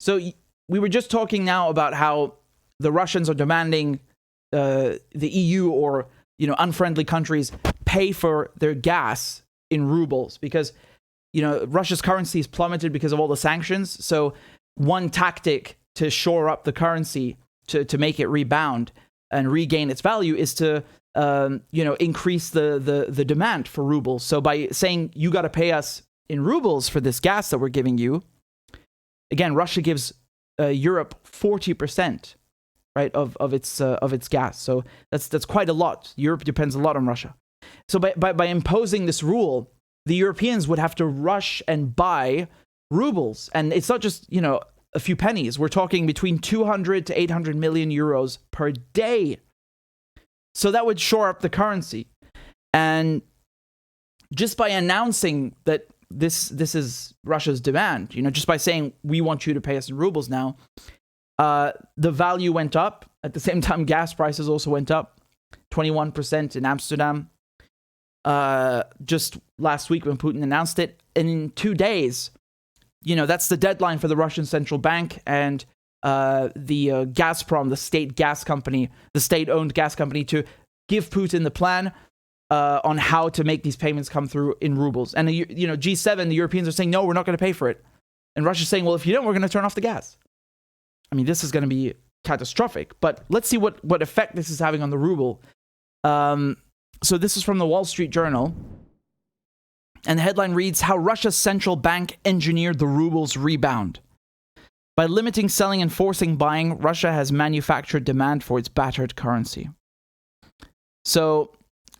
So we were just talking now about how the Russians are demanding the EU or unfriendly countries pay for their gas in rubles because Russia's currency is plummeted because of all the sanctions. So one tactic to shore up the currency to make it rebound and regain its value is to increase the demand for rubles. So by saying you got to pay us in rubles for this gas that we're giving you, again, Russia gives Europe 40%, right, of its gas. So that's quite a lot. Europe depends a lot on Russia. So by imposing this rule, the Europeans would have to rush and buy rubles, and it's not just a few pennies. We're talking between 200 to 800 million euros per day. So that would shore up the currency, and just by announcing that this is Russia's demand, just by saying we want you to pay us in rubles now, the value went up. At the same time, gas prices also went up 21% in Amsterdam. Just last week when Putin announced it, and in 2 days, that's the deadline for the Russian central bank and the Gazprom, the state gas company, the state-owned gas company, to give Putin the plan on how to make these payments come through in rubles. And G7, the Europeans are saying, no, we're not going to pay for it. And Russia's saying, well, if you don't, we're going to turn off the gas. I mean, this is going to be catastrophic. But let's see what effect this is having on the ruble. So this is from the Wall Street Journal. And the headline reads, how Russia's central bank engineered the ruble's rebound. By limiting selling and forcing buying, Russia has manufactured demand for its battered currency. So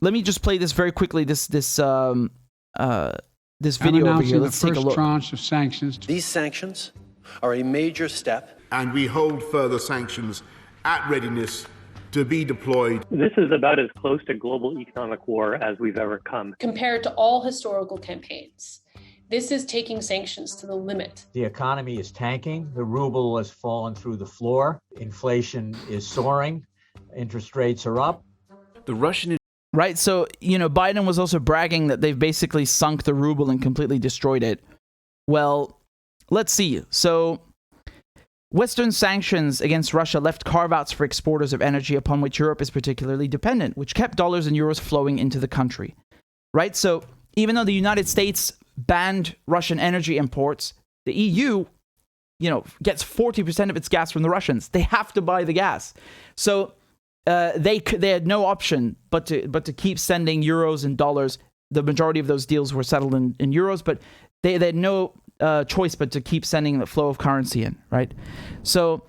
let me just play this very quickly, this video over here. Let's take a look. Tranche of sanctions. These sanctions are a major step. And we hold further sanctions at readiness to be deployed. This is about as close to global economic war as we've ever come. Compared to all historical campaigns, this is taking sanctions to the limit. The economy is tanking. The ruble has fallen through the floor. Inflation is soaring. Interest rates are up. The Russian... Right, so, Biden was also bragging that they've basically sunk the ruble and completely destroyed it. Well, let's see. So, Western sanctions against Russia left carve-outs for exporters of energy upon which Europe is particularly dependent, which kept dollars and euros flowing into the country. Right, so even though the United States banned Russian energy imports, the EU, gets 40% of its gas from the Russians. They have to buy the gas. So they had no option but to keep sending euros and dollars. The majority of those deals were settled in euros, but they had no choice but to keep sending the flow of currency in, right? So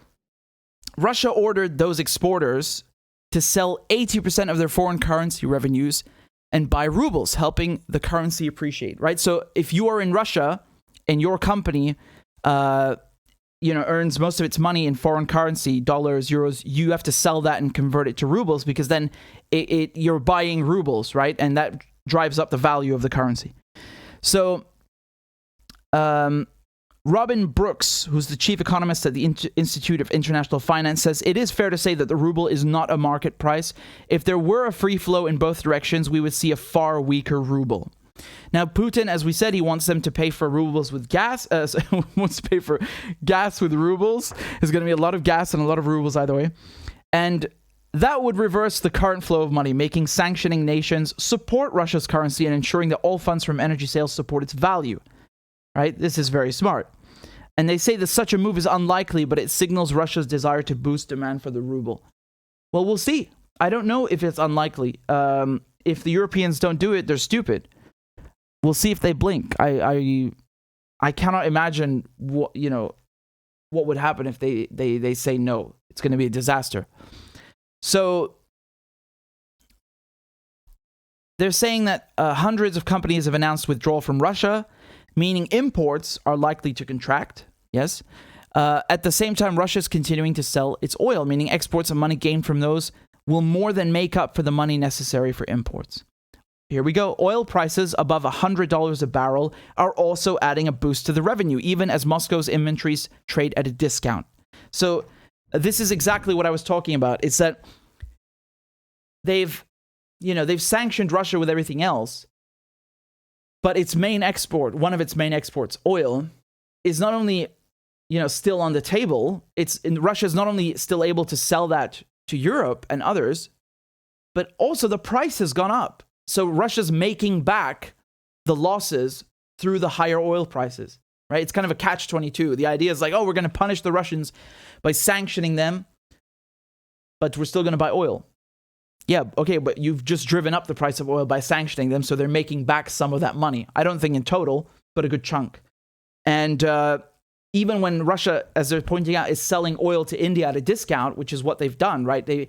Russia ordered those exporters to sell 80% of their foreign currency revenues and buy rubles, helping the currency appreciate, right? So if you are in Russia and your company, earns most of its money in foreign currency, dollars, euros, you have to sell that and convert it to rubles because then you're buying rubles, right? And that drives up the value of the currency. So Robin Brooks, who's the chief economist at the Institute of International Finance, says it is fair to say that the ruble is not a market price. If there were a free flow in both directions, we would see a far weaker ruble. Now, Putin, as we said, he wants them to pay for rubles with gas. Wants to pay for gas with rubles. There's going to be a lot of gas and a lot of rubles either way. And that would reverse the current flow of money, making sanctioning nations support Russia's currency and ensuring that all funds from energy sales support its value. Right? This is very smart. And they say that such a move is unlikely, but it signals Russia's desire to boost demand for the ruble. Well, we'll see. I don't know if it's unlikely. If the Europeans don't do it, they're stupid. We'll see if they blink. I cannot imagine what would happen if they say no. It's going to be a disaster. So they're saying that hundreds of companies have announced withdrawal from Russia, meaning imports are likely to contract, yes. At the same time, Russia is continuing to sell its oil, meaning exports and money gained from those will more than make up for the money necessary for imports. Here we go. Oil prices above $100 a barrel are also adding a boost to the revenue, even as Moscow's inventories trade at a discount. So this is exactly what I was talking about. It's that they've sanctioned Russia with everything else, but its main export, one of its main exports, oil, is not only still on the table. Russia's not only still able to sell that to Europe and others, but also the price has gone up. So Russia's making back the losses through the higher oil prices, right? It's kind of a catch-22. The idea is like, oh, we're going to punish the Russians by sanctioning them, but we're still going to buy oil. Yeah, okay, but you've just driven up the price of oil by sanctioning them, so they're making back some of that money. I don't think in total, but a good chunk. And even when Russia, as they're pointing out, is selling oil to India at a discount, which is what they've done, right?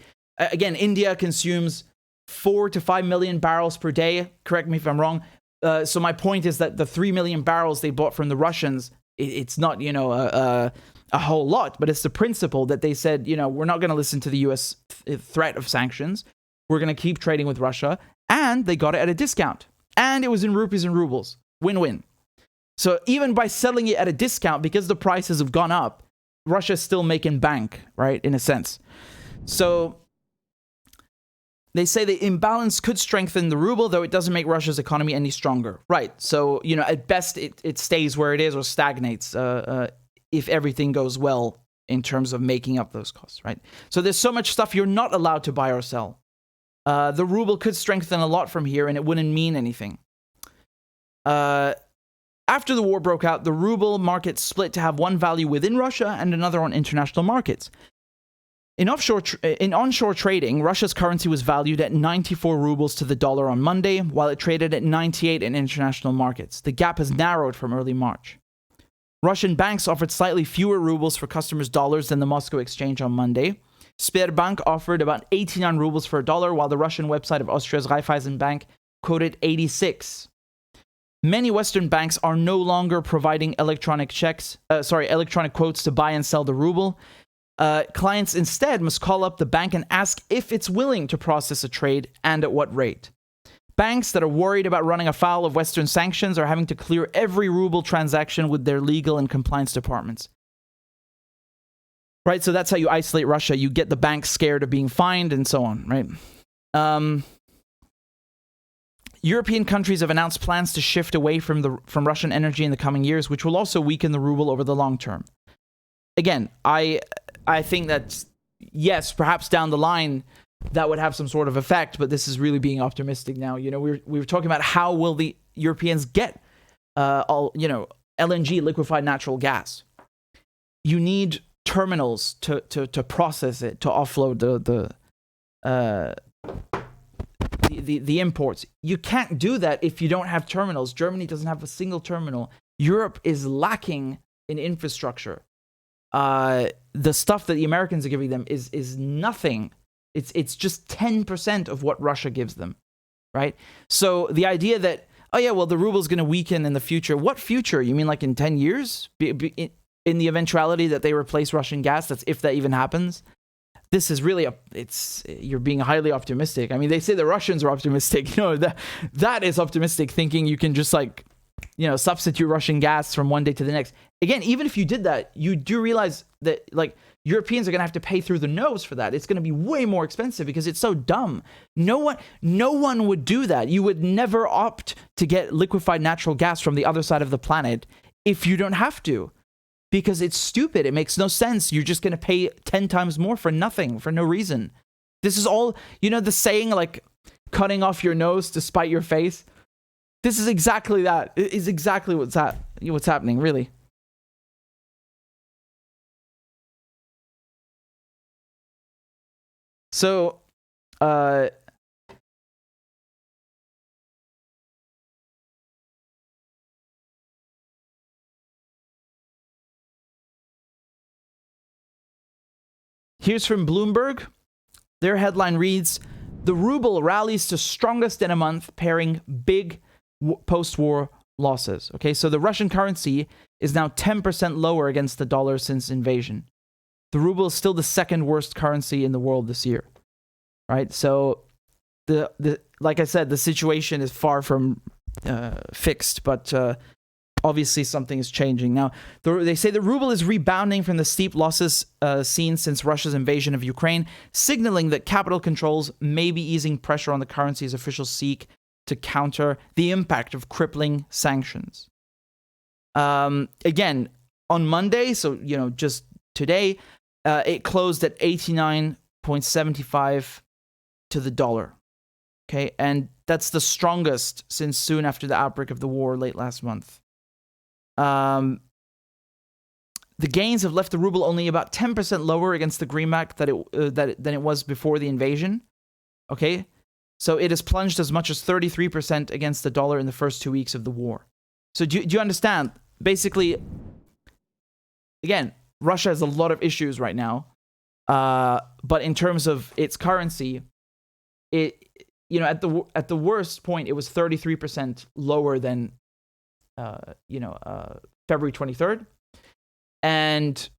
India consumes 4 to 5 million barrels per day. Correct me if I'm wrong. So my point is that the 3 million barrels they bought from the Russians, it's not, a whole lot, but it's the principle that they said, we're not going to listen to the U.S. threat of sanctions. We're going to keep trading with Russia. And they got it at a discount. And it was in rupees and rubles. Win-win. So even by selling it at a discount, because the prices have gone up, Russia's still making bank, right, in a sense. So they say the imbalance could strengthen the ruble, though it doesn't make Russia's economy any stronger. Right. So, at best, it stays where it is or stagnates if everything goes well in terms of making up those costs, right? So there's so much stuff you're not allowed to buy or sell. The ruble could strengthen a lot from here, and it wouldn't mean anything. After the war broke out, the ruble market split to have one value within Russia and another on international markets. In onshore trading, Russia's currency was valued at 94 rubles to the dollar on Monday, while it traded at 98 in international markets. The gap has narrowed from early March. Russian banks offered slightly fewer rubles for customers' dollars than the Moscow exchange on Monday. Sberbank offered about 89 rubles for a dollar, while the Russian website of Austria's Raiffeisenbank quoted 86. Many Western banks are no longer providing electronic quotes to buy and sell the ruble. Clients instead must call up the bank and ask if it's willing to process a trade and at what rate. Banks that are worried about running afoul of Western sanctions are having to clear every ruble transaction with their legal and compliance departments. Right, so that's how you isolate Russia. You get the banks scared of being fined and so on, right? European countries have announced plans to shift away from Russian energy in the coming years, which will also weaken the ruble over the long term. Again, I think that, yes, perhaps down the line, that would have some sort of effect, but this is really being optimistic now. We were talking about how will the Europeans get LNG, liquefied natural gas. You need terminals to process it, to offload the imports. You can't do that if you don't have terminals. Germany doesn't have a single terminal. Europe is lacking in infrastructure. The stuff that the Americans are giving them is nothing. It's just 10% of what Russia gives them, right? So the idea that, oh yeah, well, the ruble's going to weaken in the future. What future? You mean like in 10 years? In the eventuality that they replace Russian gas, that's if that even happens. This is really you're being highly optimistic. I mean, they say the Russians are optimistic. That is optimistic thinking you can just substitute Russian gas from one day to the next. Again, even if you did that, you do realize that Europeans are going to have to pay through the nose for that. It's going to be way more expensive because it's so dumb. No one would do that. You would never opt to get liquefied natural gas from the other side of the planet if you don't have to. Because it's stupid. It makes no sense. You're just going to pay 10 times more for nothing, for no reason. This is all, the saying cutting off your nose to spite your face. This is exactly that. It is exactly what's happening, really. So, here's from Bloomberg. Their headline reads, "The ruble rallies to strongest in a month, pairing big post-war losses." Okay, so the Russian currency is now 10% lower against the dollar since invasion. The ruble is still the second worst currency in the world this year, right? So, like I said, the situation is far from fixed, but obviously something is changing. Now, they say the ruble is rebounding from the steep losses seen since Russia's invasion of Ukraine, signaling that capital controls may be easing pressure on the currency as officials seek to counter the impact of crippling sanctions. Again, on Monday, so just today, it closed at 89.75 to the dollar. Okay, and that's the strongest since soon after the outbreak of the war late last month. The gains have left the ruble only about 10% lower against the greenback than it was before the invasion. Okay, so it has plunged as much as 33% against the dollar in the first 2 weeks of the war. So do you understand? Basically, again, Russia has a lot of issues right now, but in terms of its currency, it at the worst point it was 33% lower than February 23rd, and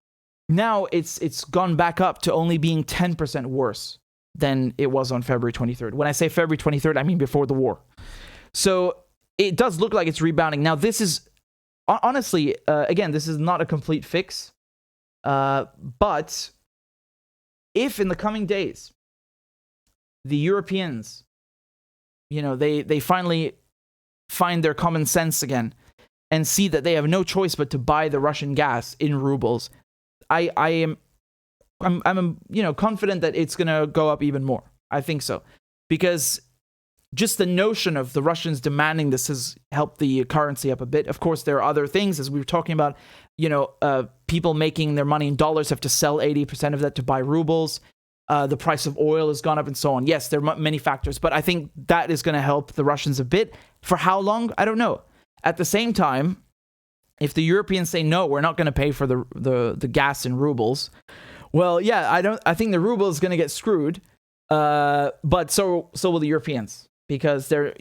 now it's gone back up to only being 10% worse than it was on February 23rd. When I say February 23rd, I mean before the war. So it does look like it's rebounding. Now, this is, honestly, again, this is not a complete fix. But if in the coming days, the Europeans, they finally find their common sense again and see that they have no choice but to buy the Russian gas in rubles, I'm confident that it's going to go up even more. I think so. Because just the notion of the Russians demanding this has helped the currency up a bit. Of course, there are other things, as we were talking about, people making their money in dollars have to sell 80% of that to buy rubles. The price of oil has gone up and so on. Yes, there are many factors, but I think that is going to help the Russians a bit. For how long? I don't know. At the same time, if the Europeans say, no, we're not going to pay for the gas in rubles, well, yeah, I think the ruble is going to get screwed. But so will the Europeans, because they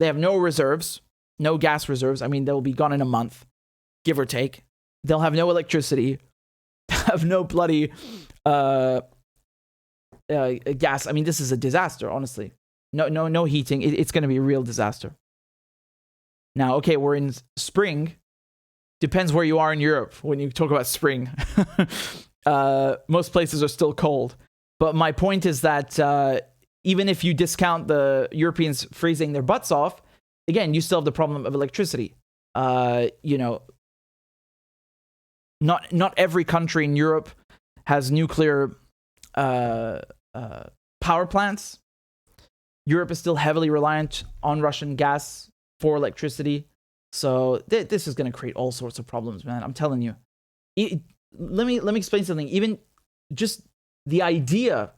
have no reserves, no gas reserves. I mean, they'll be gone in a month, give or take. They'll have no electricity, have no bloody gas. I mean, this is a disaster, honestly. No heating. It's going to be a real disaster. Now, okay, we're in spring. Depends where you are in Europe when you talk about spring. Most places are still cold. But my point is that even if you discount the Europeans freezing their butts off, again, you still have the problem of electricity. Not every country in Europe has nuclear power plants. Europe is still heavily reliant on Russian gas for electricity. So this is going to create all sorts of problems, man. I'm telling you. Let me explain something. Even just the idea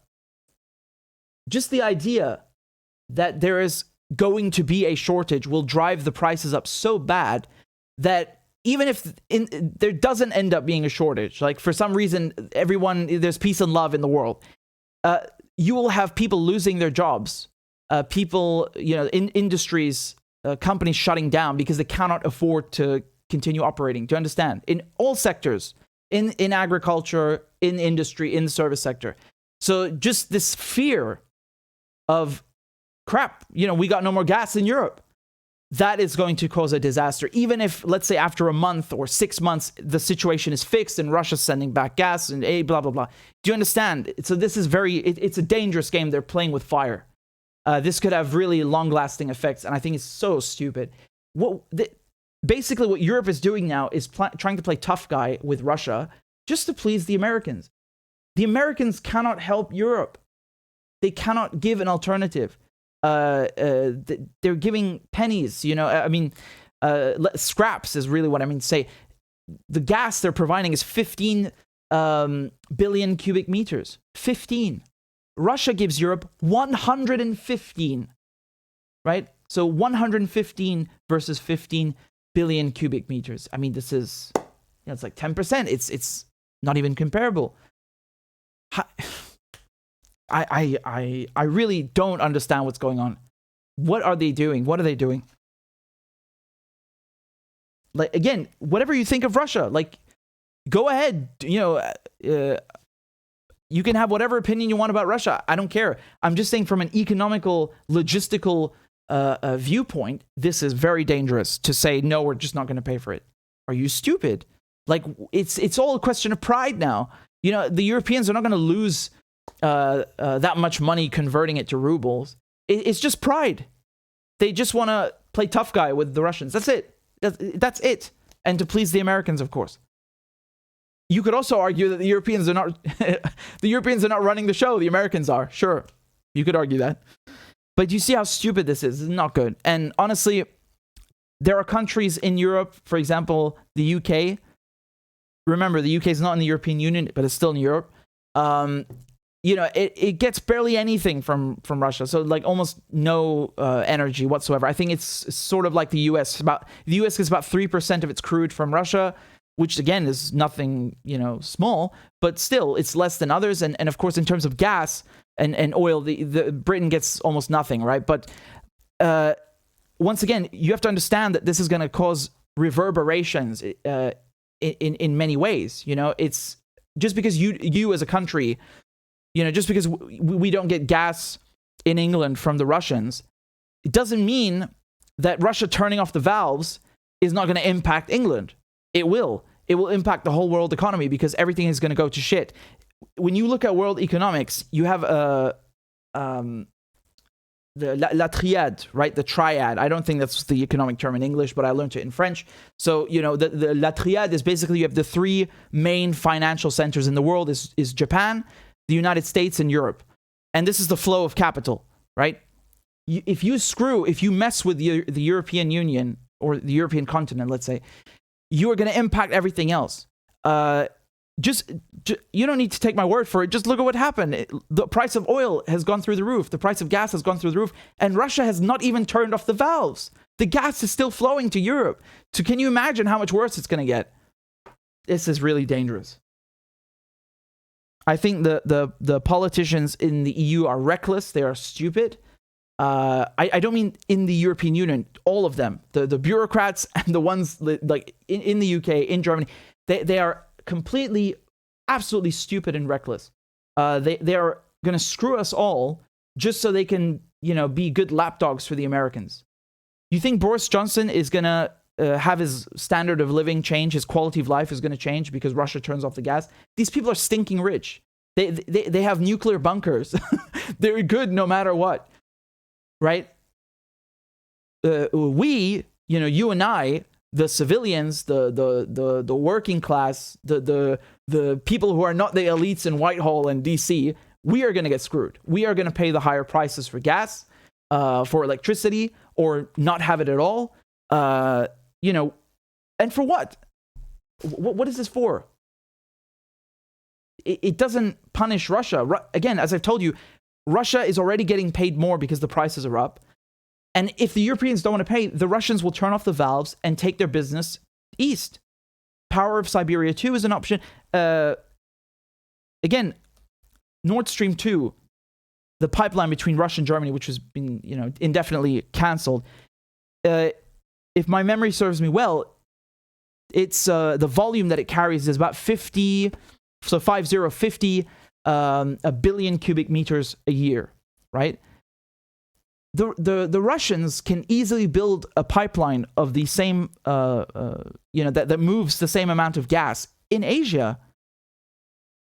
that there is going to be a shortage will drive the prices up so bad that even if there doesn't end up being a shortage, like for some reason there's peace and love in the world, you will have people losing their jobs, people, in industries, companies shutting down because they cannot afford to continue operating. Do you understand? In all sectors, in agriculture, in industry, in the service sector. So just this fear of crap, we got no more gas in Europe. That is going to cause a disaster. Even if, let's say, after a month or 6 months, the situation is fixed and Russia's sending back gas and blah, blah, blah. Do you understand? So this is it's a dangerous game. They're playing with fire. This could have really long-lasting effects, and I think it's so stupid. Basically, what Europe is doing now is trying to play tough guy with Russia just to please the Americans. The Americans cannot help Europe. They cannot give an alternative. They're giving pennies, scraps is really what I mean to say. The gas they're providing is 15 billion cubic meters. 15. Russia gives Europe 115, right? So 115 versus 15 billion cubic meters. I mean, this is, it's like 10%. It's not even comparable. I really don't understand what's going on. What are they doing? What are they doing? Like, again, whatever you think of Russia, like, go ahead. You can have whatever opinion you want about Russia. I don't care. I'm just saying from an economical, logistical viewpoint, this is very dangerous to say, no, we're just not going to pay for it. Are you stupid? Like, it's all a question of pride now. The Europeans are not going to lose that much money converting it to rubles. It's just pride. They just want to play tough guy with the Russians. That's it. That's it. and to please the Americans, of course. You could also argue that the Europeans are not running the show. The Americans are. Sure, you could argue that. But you see how stupid this is. It's not good. And honestly, there are countries in Europe, for example, the UK. Remember, the UK is not in the European Union, but it's still in Europe. It gets barely anything from Russia. So like almost no energy whatsoever. I think it's sort of like the US. The US gets about 3% of its crude from Russia, which again is nothing, small, but still it's less than others. And of course, in terms of gas and oil, the Britain gets almost nothing, right? But once again, you have to understand that this is going to cause reverberations in many ways. It's just because you as a country, just because we don't get gas in England from the Russians, it doesn't mean that Russia turning off the valves is not going to impact England. It will. It will impact the whole world economy because everything is going to go to shit. When you look at world economics, you have the la triade, right? The triad. I don't think that's the economic term in English, but I learned it in French. So, the la triade is basically you have the three main financial centers in the world is Japan, the United States, and Europe. And this is the flow of capital, right? If you mess with the European Union or the European continent, let's say, you are going to impact everything else. Just you don't need to take my word for it. Just look at what happened. The price of oil has gone through the roof. The price of gas has gone through the roof. And Russia has not even turned off the valves. The gas is still flowing to Europe. So can you imagine how much worse it's going to get? This is really dangerous. I think the politicians in the EU are reckless. They are stupid. I don't mean in the European Union, all of them, the bureaucrats and the ones like in the UK, in Germany, they are completely, absolutely stupid and reckless. They are going to screw us all just so they can, be good lapdogs for the Americans. You think Boris Johnson is going to have his standard of living change, his quality of life is going to change because Russia turns off the gas? These people are stinking rich. They have nuclear bunkers. They're good no matter what. Right? We, you and I, the civilians, the working class, the people who are not the elites in Whitehall and DC, we are going to get screwed. We are going to pay the higher prices for gas, for electricity, or not have it at all. And for what? What is this for? It doesn't punish Russia. Again, as I've told you, Russia is already getting paid more because the prices are up. And if the Europeans don't want to pay, the Russians will turn off the valves and take their business east. Power of Siberia 2 is an option. Again, Nord Stream 2, the pipeline between Russia and Germany, which has been, indefinitely canceled. If my memory serves me well, it's the volume that it carries is about 50 a billion cubic meters a year, right? The Russians can easily build a pipeline of the same, that moves the same amount of gas in Asia.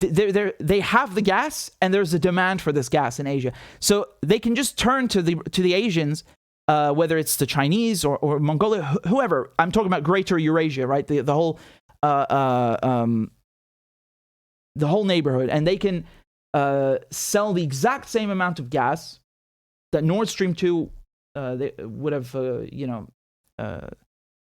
They have the gas, and there's a demand for this gas in Asia, so they can just turn to the Asians, whether it's the Chinese or Mongolia, whoever. I'm talking about Greater Eurasia, right? The whole neighborhood, and they can sell the exact same amount of gas that Nord Stream 2 they would have, that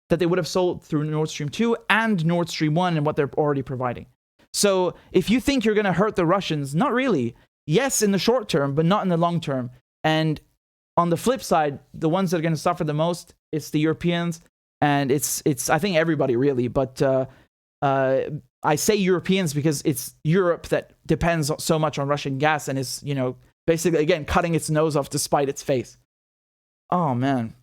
they would have sold through Nord Stream 2 and Nord Stream 1 and what they're already providing. So if you think you're going to hurt the Russians, not really. Yes, in the short term, but not in the long term. And on the flip side, the ones that are going to suffer the most, it's the Europeans, and it's I think everybody really, but I say Europeans because it's Europe that depends so much on Russian gas and is, basically, again, cutting its nose off to spite its face. Oh, man.